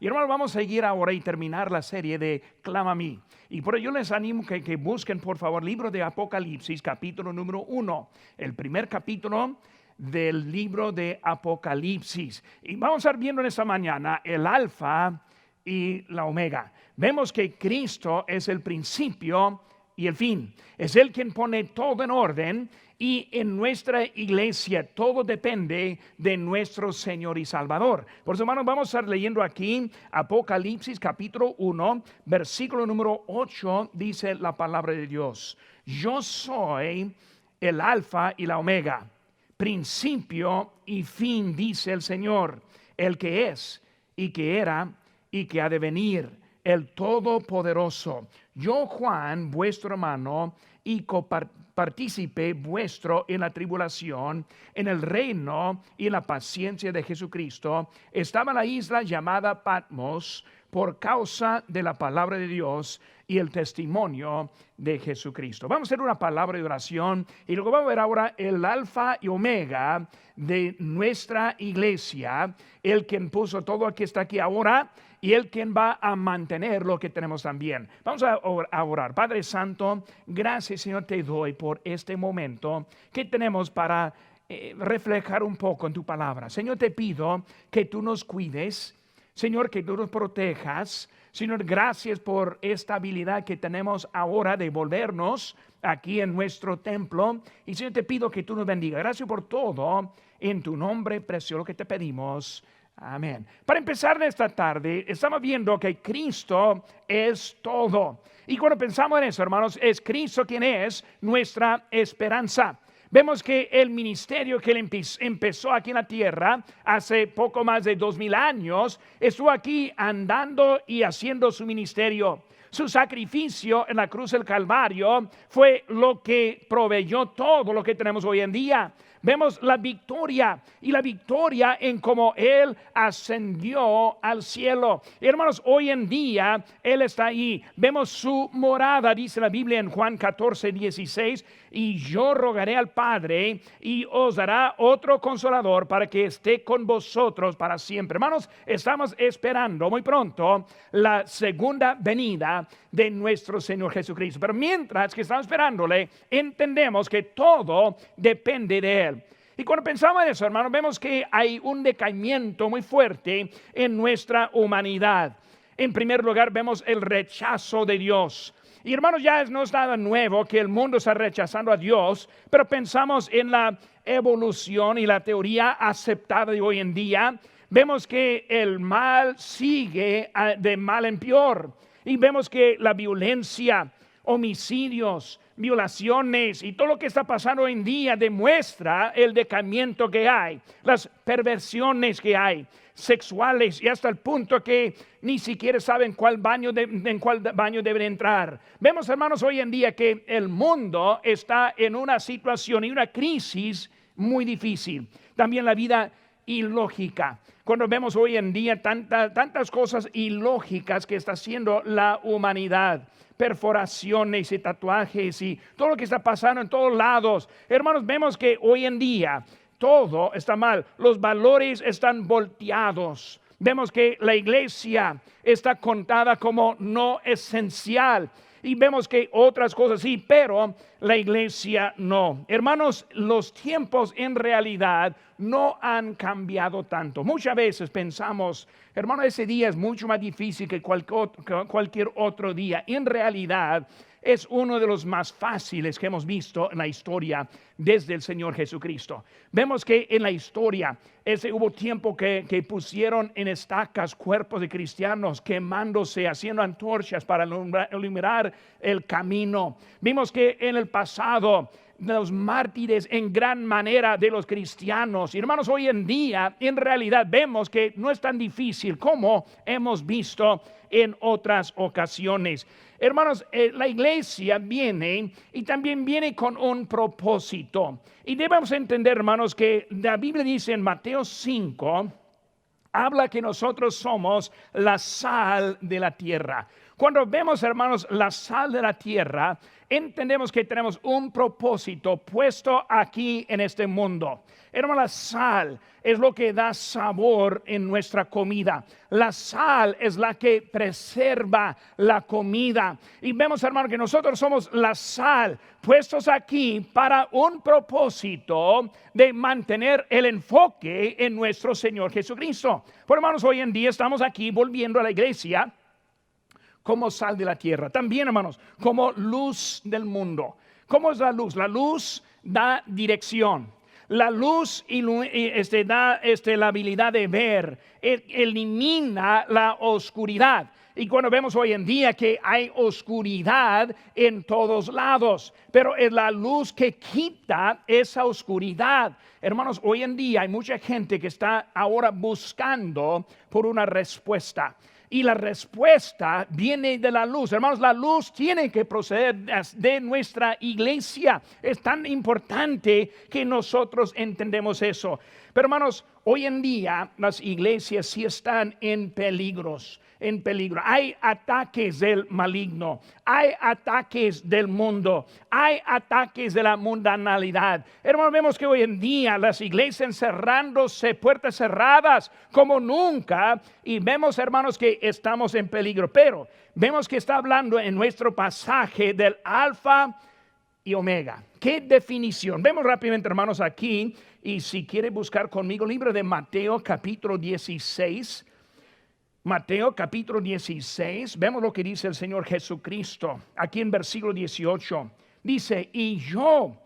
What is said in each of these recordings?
Y hermanos, vamos a seguir ahora y terminar la serie de Clama a mí. Y por ello les animo que busquen por favor libro de Apocalipsis, capítulo número 1, el primer capítulo del libro de Apocalipsis. Y vamos a estar viendo en esta mañana el alfa y la omega. Vemos que Cristo es el principio y el fin. Es Él quien pone todo en orden, y en nuestra iglesia todo depende de nuestro Señor y Salvador. Por eso, hermanos, vamos a estar leyendo aquí Apocalipsis capítulo 1, versículo número 8, dice la palabra de Dios: yo soy el alfa y la omega, principio y fin, dice el Señor, el que es y que era y que ha de venir, el Todopoderoso. Yo, Juan, vuestro hermano y copartícipe vuestro en la tribulación, en el reino y en la paciencia de Jesucristo, estaba en la isla llamada Patmos por causa de la palabra de Dios y el testimonio de Jesucristo. Vamos a hacer una palabra de oración y luego vamos a ver ahora el alfa y omega de nuestra iglesia, el quien puso todo el que está aquí ahora y el quien va a mantener lo que tenemos también. Vamos a orar. Padre Santo, gracias, Señor, te doy por este momento que tenemos para reflejar un poco en tu palabra. Señor, te pido que tú nos cuides, Señor, que tú nos protejas. Señor, gracias por esta habilidad que tenemos ahora de volvernos aquí en nuestro templo. Y Señor, te pido que tú nos bendiga. Gracias por todo. En tu nombre precioso que te pedimos. Amén. Para empezar esta tarde, estamos viendo que Cristo es todo. Y cuando pensamos en eso, hermanos, es Cristo quien es nuestra esperanza. Vemos que el ministerio que él empezó aquí en la tierra hace poco más de 2000 años, estuvo aquí andando y haciendo su ministerio. Su sacrificio en la cruz del Calvario fue lo que proveyó todo lo que tenemos hoy en día. Vemos la victoria y la victoria en cómo Él ascendió al cielo. Y hermanos, hoy en día Él está ahí. Vemos su morada, dice la Biblia en Juan 14:16. Y yo rogaré al Padre y os dará otro consolador para que esté con vosotros para siempre. Hermanos, estamos esperando muy pronto la segunda venida de nuestro Señor Jesucristo. Pero mientras que estamos esperándole, entendemos que todo depende de Él. Y cuando pensamos en eso, hermanos, vemos que hay un decaimiento muy fuerte en nuestra humanidad. En primer lugar, vemos el rechazo de Dios. Y hermanos, ya no es nada nuevo que el mundo está rechazando a Dios, pero pensamos en la evolución y la teoría aceptada de hoy en día. Vemos que el mal sigue de mal en peor. Y vemos que la violencia, homicidios, violaciones y todo lo que está pasando hoy en día demuestra el decaimiento que hay, las perversiones que hay, sexuales, y hasta el punto que ni siquiera saben en cuál baño deben entrar. Vemos, hermanos, hoy en día que el mundo está en una situación y una crisis muy difícil. También la vida ilógica. Cuando vemos hoy en día tantas cosas ilógicas que está haciendo la humanidad, perforaciones y tatuajes y todo lo que está pasando en todos lados, hermanos, vemos que hoy en día todo está mal. Los valores están volteados. Vemos que la iglesia está contada como no esencial. Y vemos que otras cosas sí, pero la iglesia no. Hermanos, los tiempos en realidad no han cambiado tanto. Muchas veces pensamos, hermano, ese día es mucho más difícil que cualquier otro día. En realidad es uno de los más fáciles que hemos visto en la historia desde el Señor Jesucristo. Vemos que en la historia hubo tiempo que pusieron en estacas cuerpos de cristianos quemándose, haciendo antorchas para iluminar el camino. Vimos que en el pasado los mártires en gran manera de los cristianos. Y hermanos, hoy en día en realidad vemos que no es tan difícil como hemos visto en otras ocasiones. Hermanos, la iglesia viene y también viene con un propósito. Y debemos entender, hermanos, que la Biblia dice en Mateo 5, Habla que nosotros somos la sal de la tierra. Cuando vemos, hermanos, la sal de la tierra, entendemos que tenemos un propósito puesto aquí en este mundo. Hermano, la sal es lo que da sabor en nuestra comida. La sal es la que preserva la comida. Y vemos, hermano, que nosotros somos la sal puestos aquí para un propósito de mantener el enfoque en nuestro Señor Jesucristo. Por hermanos, hoy en día estamos aquí volviendo a la iglesia como sal de la tierra. También, hermanos, como luz del mundo. ¿Cómo es la luz? La luz da dirección. La luz da la habilidad de ver, elimina la oscuridad. Y cuando vemos hoy en día que hay oscuridad en todos lados, pero es la luz que quita esa oscuridad. Hermanos, hoy en día hay mucha gente que está ahora buscando por una respuesta. Y la respuesta viene de la luz. Hermanos, la luz tiene que proceder de nuestra iglesia. Es tan importante que nosotros entendemos eso. Pero hermanos, hoy en día las iglesias sí están en peligro. Hay ataques del maligno, hay ataques del mundo, hay ataques de la mundanalidad. Hermanos, vemos que hoy en día las iglesias encerrándose, puertas cerradas como nunca, y vemos, hermanos, que estamos en peligro. Pero vemos que está hablando en nuestro pasaje del alfa y omega. ¿Qué definición? Vemos rápidamente, hermanos, aquí, y si quiere buscar conmigo, libro de Mateo capítulo 16. Mateo capítulo 16, vemos lo que dice el Señor Jesucristo, aquí en versículo 18, dice, y yo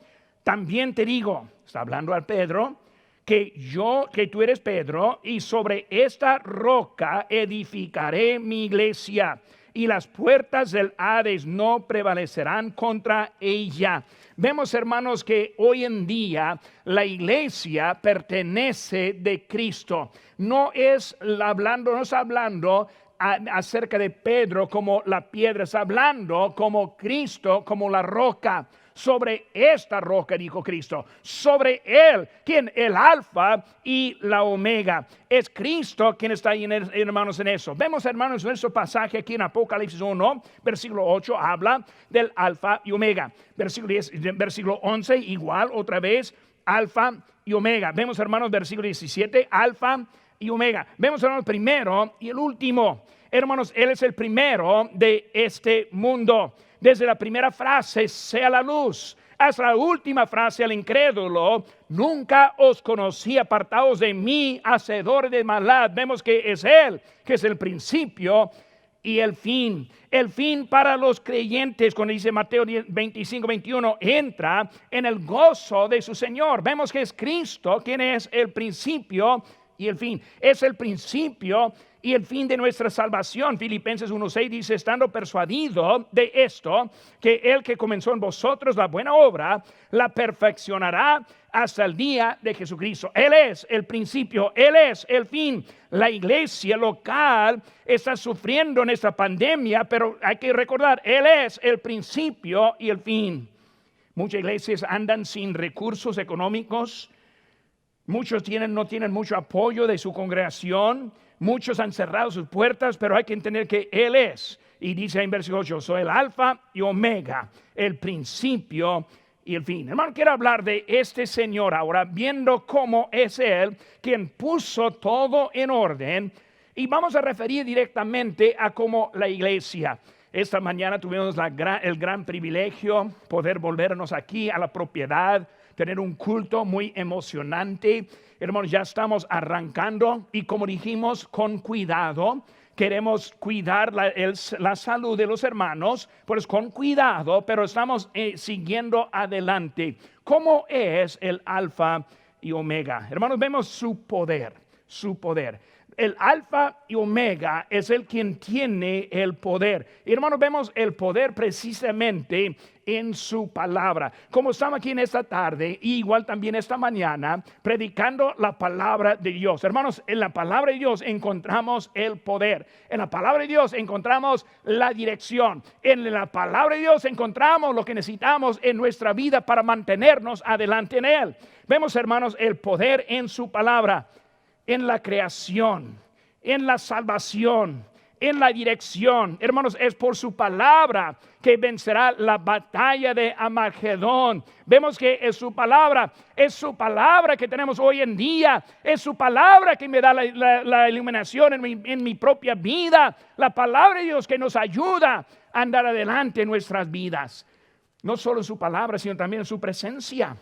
también te digo, está hablando a Pedro, que tú eres Pedro, y sobre esta roca edificaré mi iglesia, y las puertas del Hades no prevalecerán contra ella. Vemos, hermanos, que hoy en día la iglesia pertenece de Cristo. No está hablando acerca de Pedro como la piedra, está hablando como Cristo, como la roca. Sobre esta roca, dijo Cristo, sobre él, quien el alfa y la omega. Es Cristo quien está ahí, hermanos, en eso. Vemos, hermanos, nuestro pasaje aquí en Apocalipsis 1, versículo 8, habla del alfa y omega. Versículo 11, igual, otra vez, alfa y omega. Vemos, hermanos, versículo 17, alfa y omega. Vemos, hermanos, primero y el último. Hermanos, él es el primero de este mundo. Desde la primera frase, sea la luz, hasta la última frase, al incrédulo, nunca os conocí, apartados de mí, hacedores de maldad. Vemos que es él, que es el principio y el fin. El fin para los creyentes, cuando dice Mateo 25, 21, entra en el gozo de su Señor. Vemos que es Cristo quien es el principio y el fin. Es el principio y el fin de nuestra salvación. Filipenses 1:6 dice, estando persuadido de esto, que el que comenzó en vosotros la buena obra, la perfeccionará hasta el día de Jesucristo. Él es el principio, Él es el fin. La iglesia local está sufriendo en esta pandemia, pero hay que recordar, Él es el principio y el fin. Muchas iglesias andan sin recursos económicos. Muchos no tienen mucho apoyo de su congregación. Muchos han cerrado sus puertas, pero hay que entender que Él es. Y dice en versículo 8, soy el alfa y omega, el principio y el fin. Hermano, quiero hablar de este Señor ahora, viendo cómo es Él quien puso todo en orden. Y vamos a referir directamente a cómo la iglesia. Esta mañana tuvimos el gran privilegio poder volvernos aquí a la propiedad, tener un culto muy emocionante. Hermanos, ya estamos arrancando y como dijimos, con cuidado. Queremos cuidar la salud de los hermanos, pues con cuidado, pero estamos siguiendo adelante. ¿Cómo es el alfa y omega? Hermanos, vemos su poder. El alfa y omega es el quien tiene el poder. Y hermanos, vemos el poder precisamente en su palabra. Como estamos aquí en esta tarde, y igual también esta mañana, predicando la palabra de Dios. Hermanos, en la palabra de Dios encontramos el poder. En la palabra de Dios encontramos la dirección. En la palabra de Dios encontramos lo que necesitamos en nuestra vida para mantenernos adelante en Él. Vemos, hermanos, el poder en su palabra. en la creación, en la salvación, en la dirección. Hermanos, es por su palabra que vencerá la batalla de Armagedón. Vemos que es su palabra que tenemos hoy en día, es su palabra que me da la iluminación en mi propia vida, la palabra de Dios que nos ayuda a andar adelante en nuestras vidas. No solo su palabra, sino también su presencia.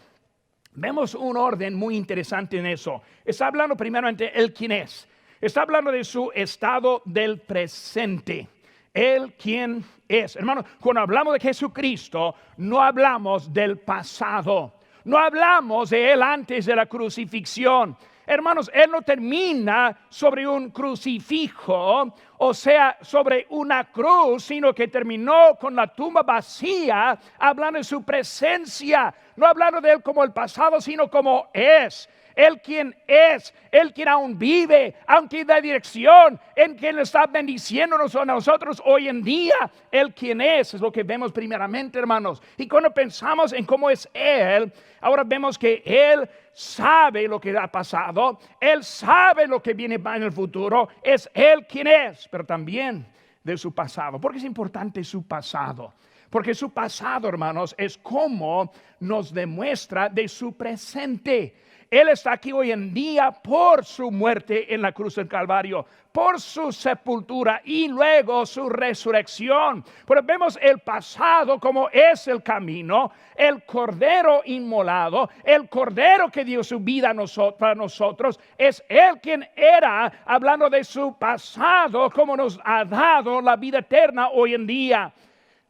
Vemos un orden muy interesante en eso. Está hablando primeramente el quién es. Está hablando de su estado del presente. Él quien es. Hermano, cuando hablamos de Jesucristo, no hablamos del pasado. No hablamos de Él antes de la crucifixión. Hermanos, Él no termina sobre un crucifijo, o sea, sobre una cruz, sino que terminó con la tumba vacía, hablando de su presencia. No hablando de Él como el pasado, sino como es. Él quien es, Él quien aún vive, aunque da dirección, en quien está bendiciéndonos a nosotros hoy en día. Él quien es lo que vemos primeramente, hermanos. Y cuando pensamos en cómo es Él, ahora vemos que Él sabe lo que ha pasado, Él sabe lo que viene en el futuro, es Él quien es, pero también de su pasado. ¿Por qué es importante su pasado? Porque su pasado, hermanos, es como nos demuestra de su presente. Él está aquí hoy en día por su muerte en la cruz del Calvario, por su sepultura y luego su resurrección. Pero vemos el pasado como es el camino, el cordero inmolado, el cordero que dio su vida para nosotros. Es Él quien era, hablando de su pasado, como nos ha dado la vida eterna hoy en día.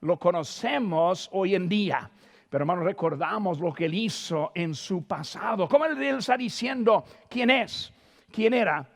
Lo conocemos hoy en día. Pero hermanos, recordamos lo que Él hizo en su pasado. Como Él está diciendo quién es, quién era.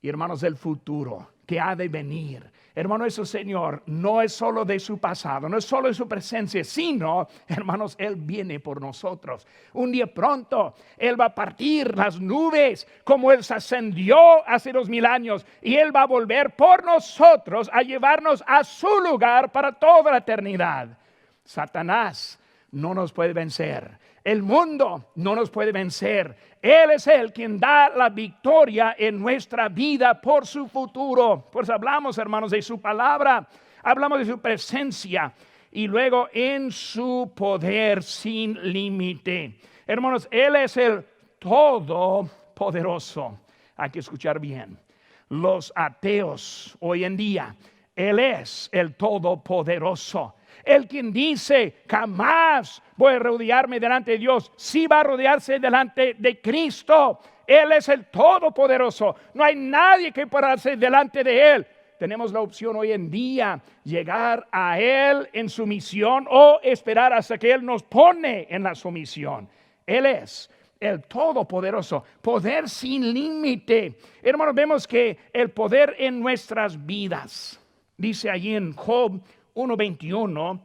Y hermanos, del futuro que ha de venir. Hermano, eso, Señor, no es solo de su pasado, no es solo de su presencia, sino, hermanos, Él viene por nosotros. Un día pronto, Él va a partir las nubes como Él se ascendió hace 2000 años. Y Él va a volver por nosotros a llevarnos a su lugar para toda la eternidad. Satanás no nos puede vencer. El mundo no nos puede vencer. Él es el quien da la victoria en nuestra vida por su futuro. Pues hablamos, hermanos, de su palabra, hablamos de su presencia y luego en su poder sin límite. Hermanos, Él es el todopoderoso. Hay que escuchar bien. Los ateos hoy en día, Él es el todopoderoso. El quien dice, jamás voy a rodearme delante de Dios, sí va a rodearse delante de Cristo. Él es el todopoderoso. No hay nadie que pueda hacer delante de Él. Tenemos la opción hoy en día, llegar a Él en sumisión o esperar hasta que Él nos pone en la sumisión. Él es el todopoderoso, poder sin límite. Hermanos, vemos que el poder en nuestras vidas, dice allí en Job 1:21,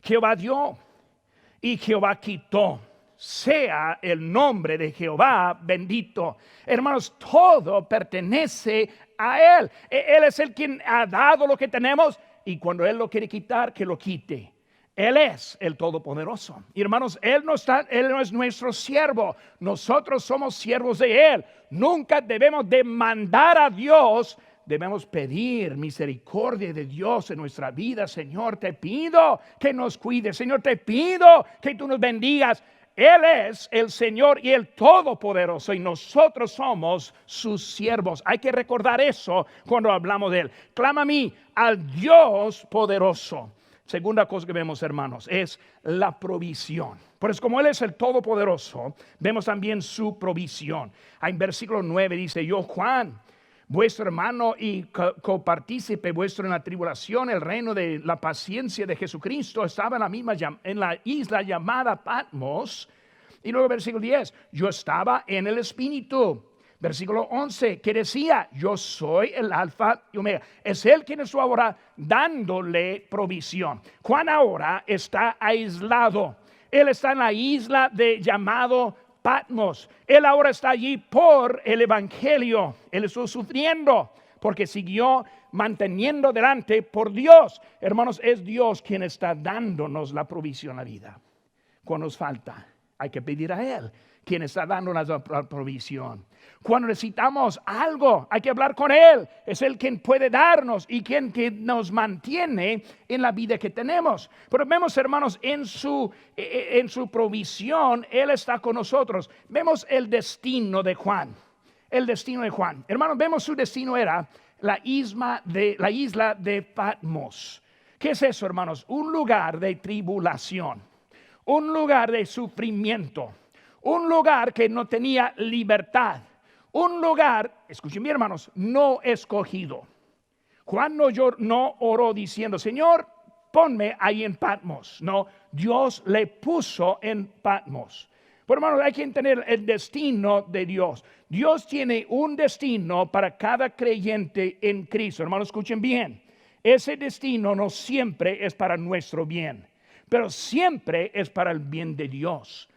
Jehová dio y Jehová quitó. Sea el nombre de Jehová bendito. Hermanos, todo pertenece a Él. Él es el quien ha dado lo que tenemos y cuando Él lo quiere quitar, que lo quite. Él es el todopoderoso. Y hermanos, Él no es nuestro siervo. Nosotros somos siervos de Él. Nunca debemos demandar a Dios. Debemos pedir misericordia de Dios en nuestra vida. Señor, te pido que nos cuides. Señor, te pido que tú nos bendigas. Él es el Señor y el Todopoderoso y nosotros somos sus siervos. Hay que recordar eso cuando hablamos de Él. Clama a mí, al Dios poderoso. Segunda cosa que vemos, hermanos, es la provisión. Por eso, como Él es el Todopoderoso, vemos también su provisión. En versículo 9 dice, yo, Juan, vuestro hermano y copartícipe vuestro en la tribulación, el reino de la paciencia de Jesucristo, estaba en la isla llamada Patmos. Y luego versículo 10, yo estaba en el Espíritu. Versículo 11, que decía, yo soy el alfa y omega. Es Él quien estuvo ahora dándole provisión. Juan ahora está aislado. Él está en la isla llamado Patmos. Él ahora está allí por el evangelio. Él estuvo sufriendo porque siguió manteniendo delante por Dios. Hermanos, es Dios quien está dándonos la provisión a la vida. Cuando nos falta, hay que pedir a Él quien está dando la provisión. Cuando necesitamos algo, hay que hablar con Él. Es Él quien puede darnos y quien nos mantiene en la vida que tenemos. Pero vemos, hermanos, en su provisión, Él está con nosotros. Vemos el destino de Juan. El destino de Juan. Hermanos, vemos su destino era la isla de Patmos. ¿Qué es eso, hermanos? Un lugar de tribulación. Un lugar de sufrimiento. Un lugar que no tenía libertad. Un lugar, escuchen bien, hermanos, no escogido. Juan no oró diciendo, Señor, ponme ahí en Patmos. No, Dios le puso en Patmos. Pero hermanos, hay que entender el destino de Dios. Dios tiene un destino para cada creyente en Cristo. Hermanos, escuchen bien. Ese destino no siempre es para nuestro bien, pero siempre es para el bien de Dios.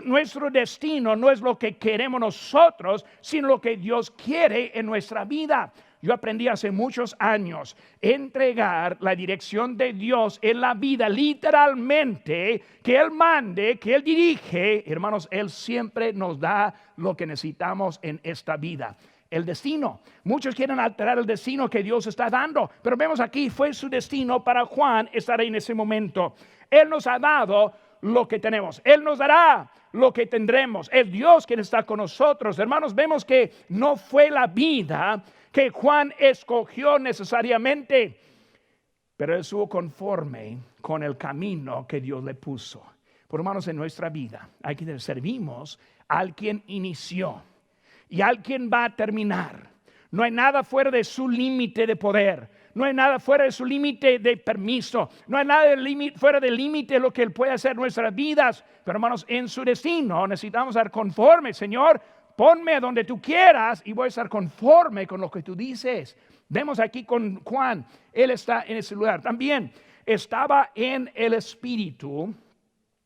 Nuestro destino no es lo que queremos nosotros, sino lo que Dios quiere en nuestra vida. Yo aprendí hace muchos años entregar la dirección de Dios en la vida, literalmente, que Él mande, que Él dirige. Hermanos, Él siempre nos da lo que necesitamos en esta vida. El destino. Muchos quieren alterar el destino que Dios está dando, pero vemos aquí, fue su destino para Juan estar ahí en ese momento. Él nos ha dado lo que tenemos. Él nos dará lo que tendremos. Es Dios quien está con nosotros. Hermanos, vemos que no fue la vida que Juan escogió necesariamente, pero él estuvo conforme con el camino que Dios le puso. Por hermanos, en nuestra vida hay que servimos al quien inició y al quien va a terminar. No hay nada fuera de su límite de poder. No hay nada fuera de su límite de permiso. No hay nada fuera del límite de lo que Él puede hacer en nuestras vidas. Pero hermanos, en su destino necesitamos estar conformes. Señor, ponme a donde tú quieras y voy a estar conforme con lo que tú dices. Vemos aquí con Juan. Él está en ese lugar. También estaba en el Espíritu.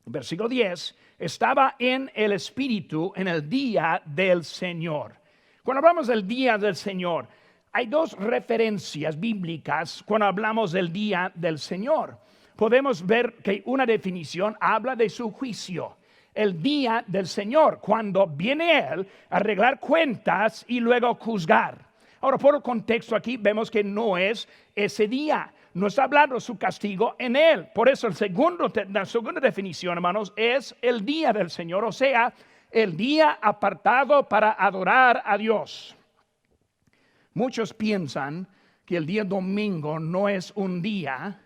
Versículo 10. Estaba en el Espíritu en el día del Señor. Cuando hablamos del día del Señor, hay dos referencias bíblicas cuando hablamos del día del Señor. Podemos ver que una definición habla de su juicio. El día del Señor, cuando viene Él a arreglar cuentas y luego juzgar. Ahora, por el contexto aquí vemos que no es ese día. No está hablando de su castigo en Él. Por eso la segunda definición, hermanos, es el día del Señor. O sea, el día apartado para adorar a Dios. Muchos piensan que el día domingo no es un día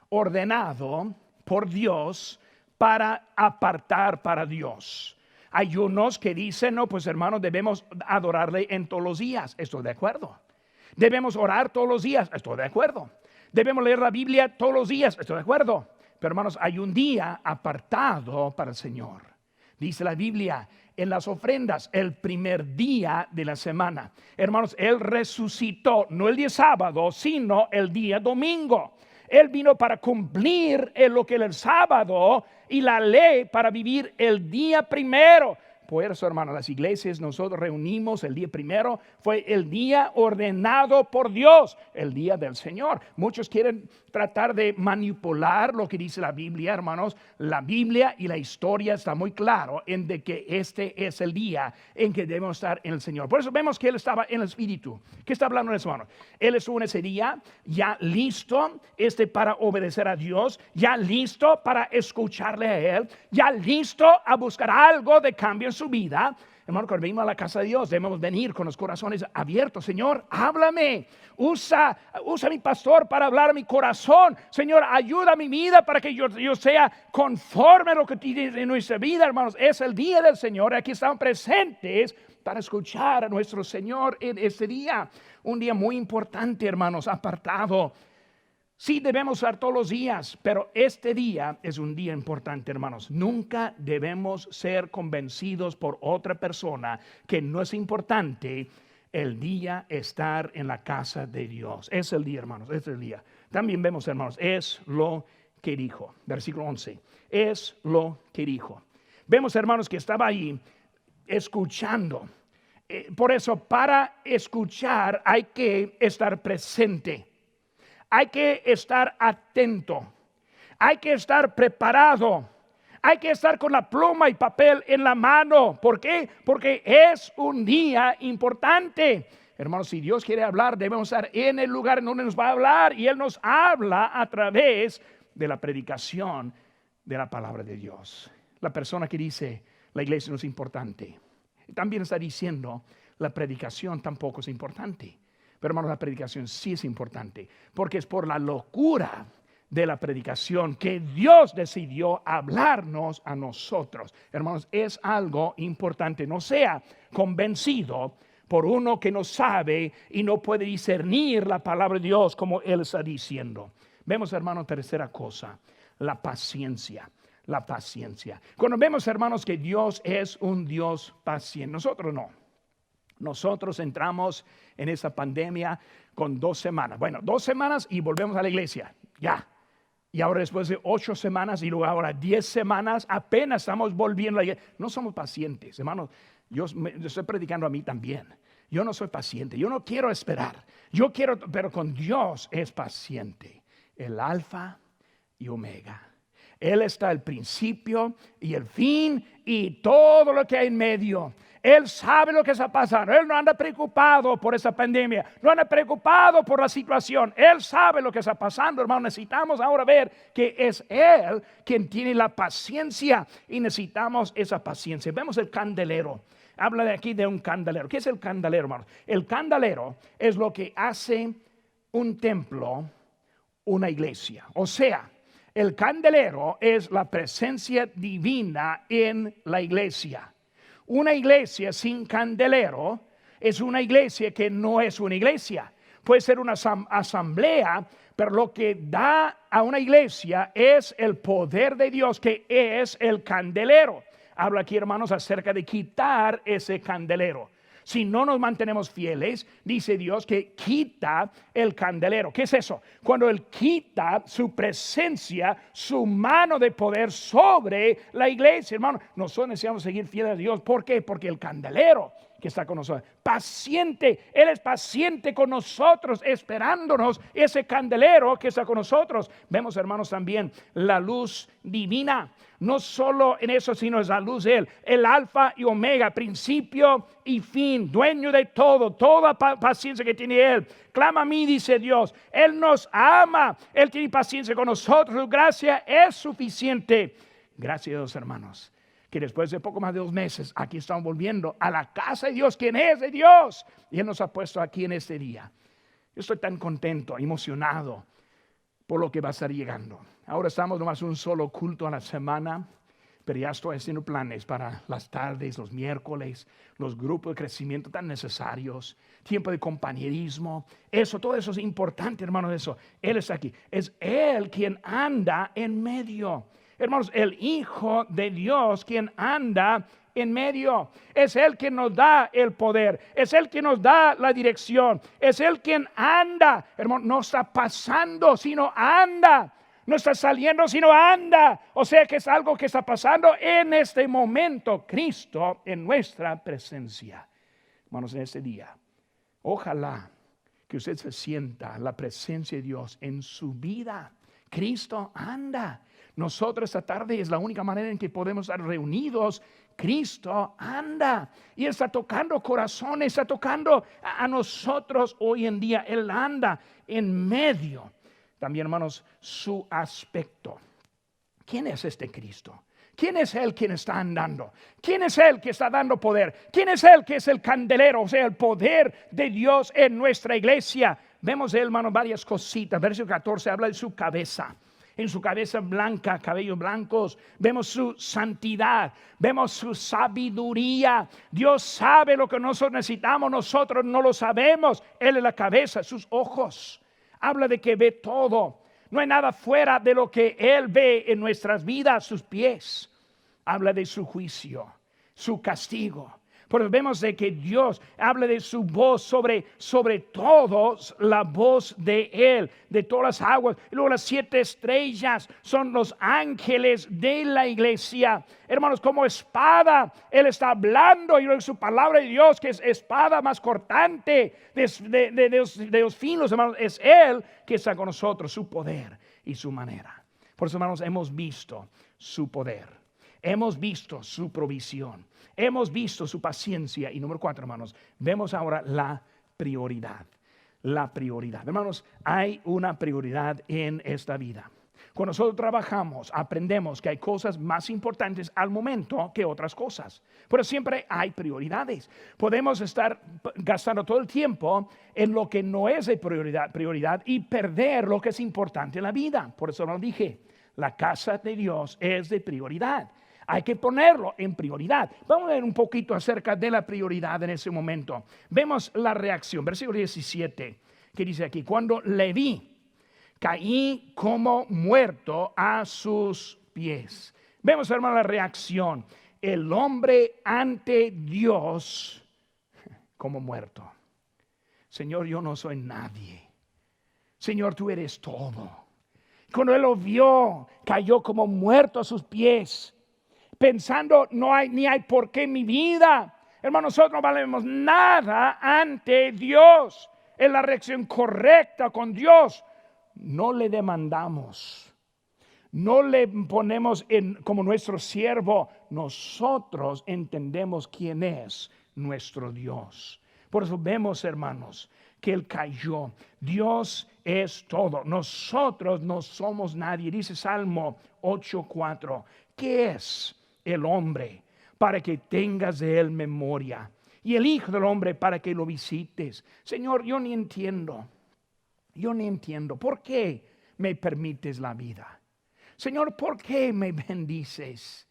ordenado por Dios para apartar para Dios. Hay unos que dicen, no, pues hermanos, debemos adorarle en todos los días. Estoy de acuerdo. Debemos orar todos los días. Estoy de acuerdo. Debemos leer la Biblia todos los días. Estoy de acuerdo. Pero hermanos, hay un día apartado para el Señor. Dice la Biblia, en las ofrendas, el primer día de la semana. Hermanos, Él resucitó, no el día sábado, sino el día domingo. Él vino para cumplir lo que el sábado y la ley para vivir el día primero. Por eso, hermanos, las iglesias nosotros reunimos el día primero. Fue el día ordenado por Dios, el día del Señor. Muchos quieren tratar de manipular lo que dice la Biblia, hermanos. La Biblia y la historia está muy claro en de que este es el día en que debemos estar en el Señor. Por eso vemos que Él estaba en el Espíritu. ¿Qué está hablando en eso, hermano? Él estuvo en ese día ya listo para obedecer a Dios, ya listo para escucharle a Él, ya listo a buscar algo de cambio en su vida. Hermano, cuando venimos a la casa de Dios debemos venir con los corazones abiertos. Señor, háblame, usa mi pastor para hablar a mi corazón. Señor, ayuda a mi vida para que yo sea conforme a lo que tienes en nuestra vida. Hermanos, es el día del Señor. Aquí estamos presentes para escuchar a nuestro Señor en este día. Un día muy importante, hermanos, apartado. Sí, debemos estar todos los días, pero este día es un día importante, hermanos. Nunca debemos ser convencidos por otra persona que no es importante el día estar en la casa de Dios. Es el día, hermanos, es el día. También vemos, hermanos, es lo que dijo. Versículo 11, es lo que dijo. Vemos, hermanos, que estaba ahí escuchando. Por eso, para escuchar hay que estar presente. Hay que estar atento, hay que estar preparado, Hay que estar con la pluma y papel en la mano. ¿Por qué? Porque es un día importante. Hermanos, si Dios quiere hablar, debemos estar en el lugar donde nos va a hablar. Y Él nos habla a través de la predicación de la palabra de Dios. La persona que dice la iglesia no es importante, también está diciendo la predicación tampoco es importante. Pero hermanos, la predicación sí es importante, porque es por la locura de la predicación que Dios decidió hablarnos a nosotros. Hermanos, es algo importante. No sea convencido por uno que no sabe y no puede discernir la palabra de Dios como Él está diciendo. Vemos, hermanos, tercera cosa, la paciencia. La paciencia. Cuando vemos, hermanos, que Dios es un Dios paciente, nosotros no. Nosotros entramos en esa pandemia con 2 semanas. Bueno, 2 semanas y volvemos a la iglesia. Ya. Y ahora después de 8 semanas y luego ahora 10 semanas, apenas estamos volviendo a la iglesia. No somos pacientes, hermanos. Yo estoy predicando a mí también. Yo no soy paciente. Yo no quiero esperar. Yo quiero, pero con Dios es paciente. El alfa y omega. Él está el principio y el fin y todo lo que hay en medio. Él sabe lo que está pasando. Él no anda preocupado por esa pandemia. No anda preocupado por la situación. Él sabe lo que está pasando, hermano. Necesitamos ahora ver que es Él quien tiene la paciencia y necesitamos esa paciencia. Vemos el candelero. Habla de aquí de un candelero. ¿Qué es el candelero, hermano? El candelero es lo que hace un templo, una iglesia. O sea, el candelero es la presencia divina en la iglesia. Una iglesia sin candelero es una iglesia que no es una iglesia. Puede ser una asamblea, pero lo que da a una iglesia es el poder de Dios, que es el candelero. Habla aquí, hermanos, acerca de quitar ese candelero. Si no nos mantenemos fieles, dice Dios que quita el candelero. ¿Qué es eso? Cuando Él quita su presencia, su mano de poder sobre la iglesia. Hermano, nosotros necesitamos seguir fieles a Dios. ¿Por qué? Porque el candelero que está con nosotros, paciente, Él es paciente con nosotros, esperándonos ese candelero que está con nosotros. Vemos, hermanos, también la luz divina. No solo en eso, sino es la luz de Él, el alfa y omega, principio y fin, dueño de todo, toda paciencia que tiene Él. Clama a mí, dice Dios. Él nos ama, Él tiene paciencia con nosotros, su gracia es suficiente. Gracias a Dios, hermanos, que después de poco más de 2 meses, aquí estamos volviendo a la casa de Dios, quien es de Dios. Y Él nos ha puesto aquí en este día. Yo estoy tan contento, emocionado por lo que va a estar llegando. Ahora estamos nomás un solo culto a la semana, pero ya estoy haciendo planes para las tardes, los miércoles, los grupos de crecimiento tan necesarios, tiempo de compañerismo. Todo eso es importante, hermanos. Eso, Él está aquí. Es Él quien anda en medio. Hermanos, el Hijo de Dios quien anda en medio. Es Él quien nos da el poder. Es Él quien nos da la dirección. Es Él quien anda. Hermano, no está pasando, sino anda. No está saliendo, sino anda. O sea que es algo que está pasando en este momento. Cristo en nuestra presencia. Hermanos, en este día, ojalá que usted se sienta la presencia de Dios en su vida. Cristo anda. Nosotros esta tarde es la única manera en que podemos estar reunidos. Cristo anda y está tocando corazones, está tocando a nosotros hoy en día. Él anda en medio. También, hermanos, su aspecto. ¿Quién es este Cristo? ¿Quién es Él quien está andando? ¿Quién es Él que está dando poder? ¿Quién es Él que es el candelero? O sea, el poder de Dios en nuestra iglesia. Vemos, hermanos, varias cositas. Versículo 14 habla de su cabeza. En su cabeza blanca, cabellos blancos, vemos su santidad, vemos su sabiduría. Dios sabe lo que nosotros necesitamos, nosotros no lo sabemos. Él es la cabeza, sus ojos. Habla de que ve todo. No hay nada fuera de lo que Él ve en nuestras vidas. Sus pies. Habla de su juicio, su castigo. Pero vemos de que Dios habla de su voz sobre todos, la voz de Él, de todas las aguas. Y luego las 7 estrellas son los ángeles de la iglesia. Hermanos, como espada, Él está hablando y luego su palabra de Dios, que es espada más cortante de los filos, hermanos. Es Él que está con nosotros, su poder y su manera. Por eso, hermanos, hemos visto su poder. Hemos visto su provisión. Hemos visto su paciencia. Y número 4, hermanos, vemos ahora la prioridad. La prioridad. Hermanos, hay una prioridad en esta vida. Cuando nosotros trabajamos, aprendemos que hay cosas más importantes al momento que otras cosas. Pero siempre hay prioridades. Podemos estar gastando todo el tiempo en lo que no es de prioridad y perder lo que es importante en la vida. Por eso lo dije, la casa de Dios es de prioridad. Hay que ponerlo en prioridad. Vamos a ver un poquito acerca de la prioridad en ese momento. Vemos la reacción, versículo 17, que dice aquí: cuando le vi, caí como muerto a sus pies. Vemos, hermano, la reacción. El hombre ante Dios como muerto. Señor, yo no soy nadie. Señor, tú eres todo. Cuando él lo vio, cayó como muerto a sus pies, pensando, ni hay por qué mi vida. Hermano, nosotros no valemos nada ante Dios. Es la reacción correcta con Dios. No le demandamos, no le ponemos como nuestro siervo. Nosotros entendemos quién es nuestro Dios. Por eso vemos, hermanos, que él cayó. Dios es todo. Nosotros no somos nadie. Dice Salmo 8:4. ¿Qué es el hombre para que tengas de él memoria? Y el Hijo del Hombre para que lo visites. Señor, yo ni entiendo. Yo no entiendo por qué me permites la vida. Señor, ¿por qué me bendices?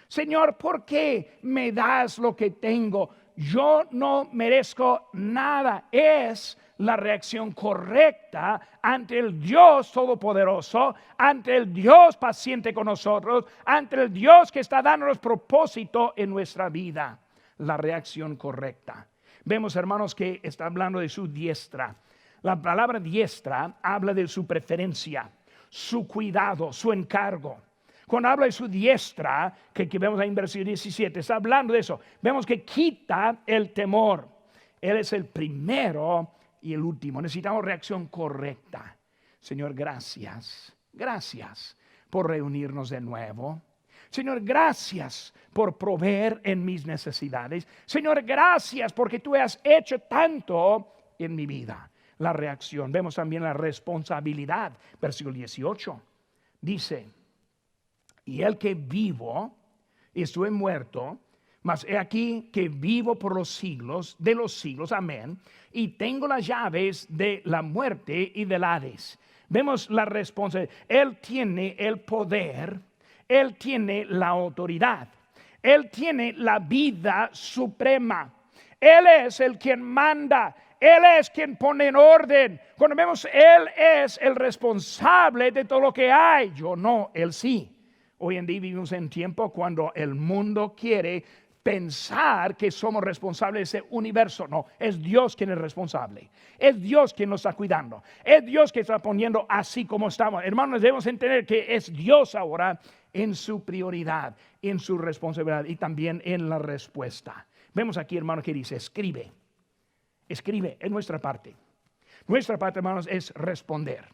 Señor, ¿por qué me das lo que tengo? Yo no merezco nada. Es la reacción correcta ante el Dios todopoderoso, ante el Dios paciente con nosotros, ante el Dios que está dándonos propósito en nuestra vida. La reacción correcta. Vemos, hermanos, que está hablando de su diestra. La palabra diestra habla de su preferencia, su cuidado, su encargo. Cuando habla de su diestra, que vemos ahí en versículo 17, está hablando de eso. Vemos que quita el temor. Él es el primero y el último. Necesitamos reacción correcta. Señor, gracias. Gracias por reunirnos de nuevo. Señor, gracias por proveer en mis necesidades. Señor, gracias porque tú has hecho tanto en mi vida. La reacción. Vemos también la responsabilidad. Versículo 18. Dice: y el que vivo, estuve muerto, mas he aquí que vivo por los siglos de los siglos. Amén. Y tengo las llaves de la muerte y del Hades. Vemos la responsabilidad. Él tiene el poder. Él tiene la autoridad. Él tiene la vida suprema. Él es el quien manda. Él es quien pone en orden. Cuando vemos, Él es el responsable de todo lo que hay. Yo no, Él sí. Hoy en día vivimos en tiempo cuando el mundo quiere pensar que somos responsables de ese universo. No, es Dios quien es responsable. Es Dios quien nos está cuidando. Es Dios que está poniendo así como estamos. Hermanos, debemos entender que es Dios ahora en su prioridad, en su responsabilidad y también en la respuesta. Vemos aquí, hermano, que dice: escribe. Escribe, es nuestra parte. Nuestra parte, hermanos, es responder.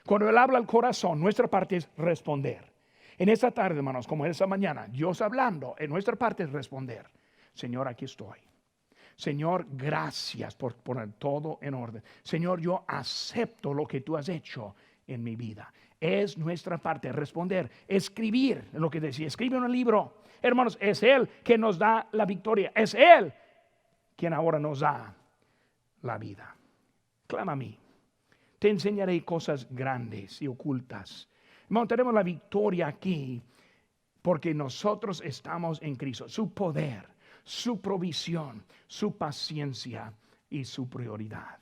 Cuando Él habla al corazón, nuestra parte es responder. En esta tarde, hermanos, como en esta mañana, Dios hablando, en nuestra parte es responder. Señor, aquí estoy. Señor, gracias por poner todo en orden. Señor, yo acepto lo que tú has hecho en mi vida. Es nuestra parte responder, escribir lo que decía. Escribe un libro. Hermanos, es Él que nos da la victoria. Es Él quien ahora nos da la vida. Clama a mí. Te enseñaré cosas grandes y ocultas. Hermano, tenemos la victoria aquí porque nosotros estamos en Cristo. Su poder, su provisión, su paciencia y su prioridad.